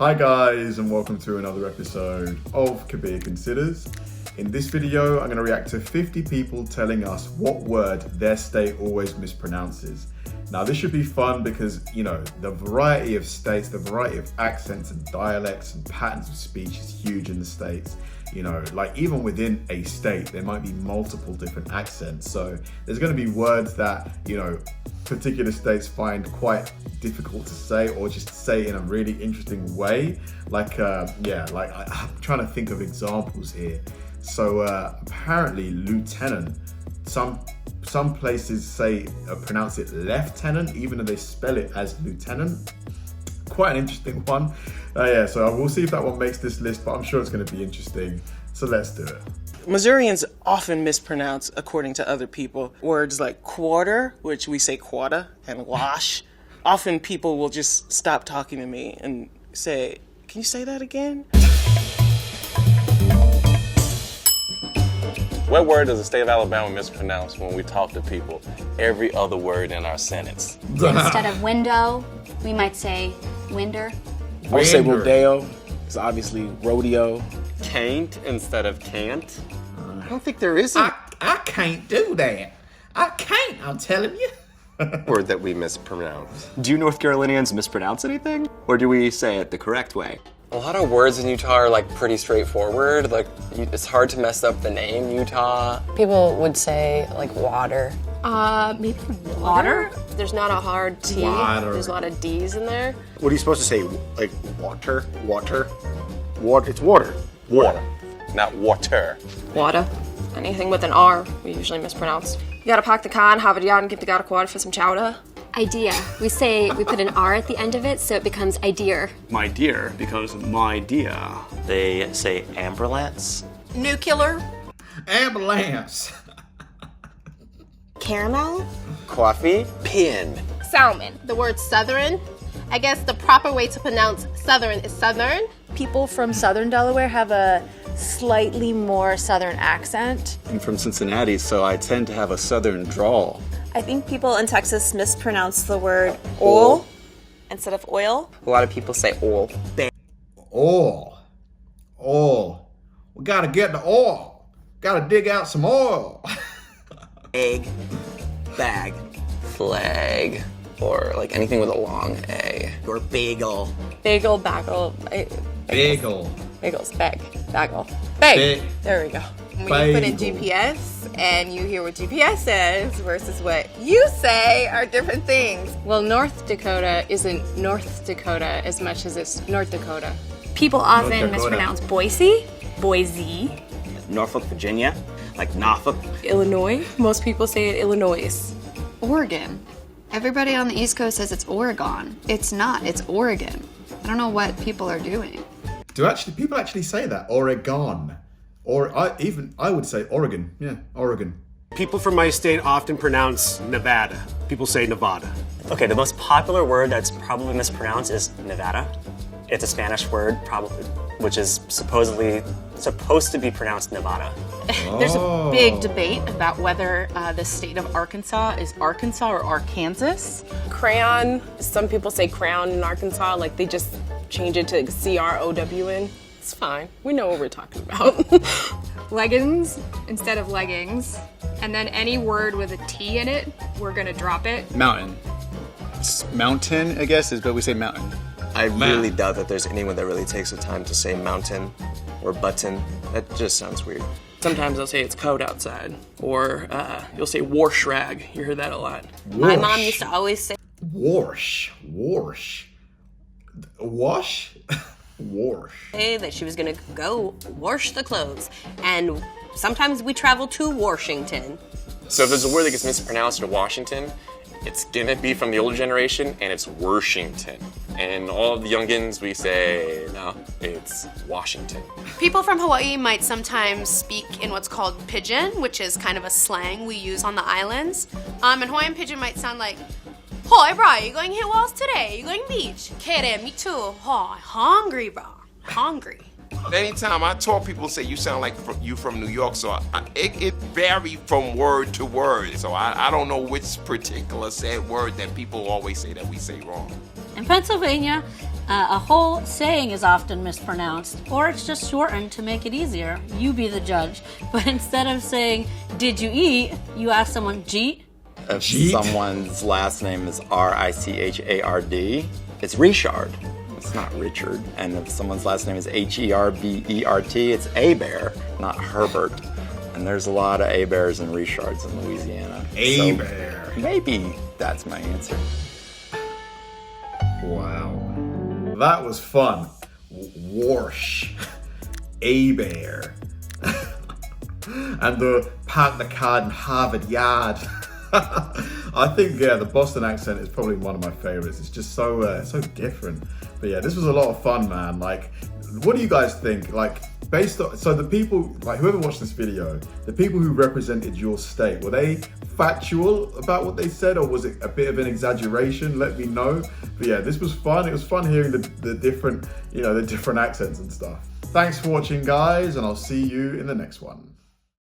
Hi guys, and welcome to another episode of Kabir Considers. In this video, I'm going to react to 50 people telling us what word their state always mispronounces. Now this should be fun because, you know, the variety of states, the variety of accents and dialects and patterns of speech is huge in the States. You know, like even within a state, there might be multiple different accents. So there's going to be words that, you know, particular states find quite difficult to say or just say in a really interesting way. Like, I'm trying to think of examples here. So apparently lieutenant, some places pronounce it lieutenant, even though they spell it as lieutenant. Quite an interesting one. So we'll see if that one makes this list, but I'm sure it's going to be interesting. So let's do it. Missourians often mispronounce, according to other people, words like quarter, which we say quarter, and wash. Often people will just stop talking to me and say, "Can you say that again?" What word does the state of Alabama mispronounce when we talk to people? Every other word in our sentence. Instead of window, we might say winder. I would say rodeo. It's obviously rodeo. Can't instead of can't. I don't think there is a I can't do that. I can't, I'm telling you. word that we mispronounce. Do you North Carolinians mispronounce anything? Or do we say it the correct way? A lot of words in Utah are like pretty straightforward. Like it's hard to mess up the name Utah. People would say like water. Maybe water? There's not a hard T. Water. There's a lot of D's in there. What are you supposed to say? Like water? Water? Water? It's water. Water, not water. Water. Anything with an R, we usually mispronounce. You gotta pack the can, have it out, and give the guy a quad for some chowder. Idea. We put an R at the end of it, so it becomes idea. My dear becomes my dear. They say ambulance. Nuclear. Ambulance. Caramel. Coffee. Pin. Salmon. The word southern. I guess the proper way to pronounce southern is southern. People from southern Delaware have a slightly more southern accent. I'm from Cincinnati, so I tend to have a southern drawl. I think people in Texas mispronounce the word oil instead of oil. A lot of people say oil. Oil. We gotta get the oil. Gotta dig out some oil. Egg, bag, Flag. Or like anything with a long A. or bagel. Bagel, bagel. Bagel. Bagels, bag, bagel. Bag. Big. There we go. When you put in Bagel. GPS and you hear what GPS says versus what you say are different things. Well, North Dakota isn't North Dakota as much as it's North Dakota. People often Dakota. mispronounce Boise, Boise. Norfolk, Virginia, like Norfolk. Illinois. Most people say it Illinois. Oregon. Everybody on the East Coast says it's Oregon. It's not, it's Oregon. I don't know what people are doing. Do people actually say that? Oregon. Or I would say Oregon. Yeah, Oregon. People from my state often pronounce Nevada. People say Nevada. Okay, the most popular word that's probably mispronounced is Nevada. It's a Spanish word, probably, which is supposedly supposed to be pronounced Nevada. There's a big debate about whether the state of Arkansas is Arkansas or Arkansas. Crayon. Some people say crown in Arkansas, like they just change it to CROWN. It's fine. We know what we're talking about. Leggings instead of leggings. And then any word with a T in it, we're gonna drop it. Mountain. It's mountain, I guess, is what we say mountain. I really doubt that there's anyone that really takes the time to say mountain or button. That just sounds weird. Sometimes they'll say it's cold outside. Or you'll say wash rag. You hear that a lot. My mom used to always say Wash. Wash? Wash. that she was gonna go wash the clothes. And sometimes we travel to Washington. So if there's a word that gets mispronounced in Washington, it's gonna be from the older generation, and it's Worshington. And all of the youngins, we say, no, it's Washington. People from Hawaii might sometimes speak in what's called pidgin, which is kind of a slang we use on the islands. And Hawaiian pidgin might sound like, "Hoi, bro, you going to hit walls today? You going beach? Kere, me too. Hoi, hungry, bro. Hungry." Anytime I talk, people say you sound like you from New York, so it varies from word to word. So I don't know which particular said word that people always say that we say wrong. In Pennsylvania, A whole saying is often mispronounced, or it's just shortened to make it easier. You be the judge. But instead of saying, did you eat, you ask someone, jeet? If someone's last name is Richard, it's Richard. It's not Richard. And if someone's last name is Herbert, it's Hebert, not Herbert. And there's a lot of Heberts and Richards in Louisiana. Hebert. So maybe that's my answer. Wow. That was fun. Warsh. Hebert. And the park the card in Harvard Yard. I think, yeah, the Boston accent is probably one of my favorites. It's just so different. But yeah, this was a lot of fun, man. Like, what do you guys think? Like, based on, so the people, like whoever watched this video, the people who represented your state, were they factual about what they said, or was it a bit of an exaggeration? Let me know. But yeah, this was fun. It was fun hearing the different, the different accents and stuff. Thanks for watching, guys, and I'll see you in the next one.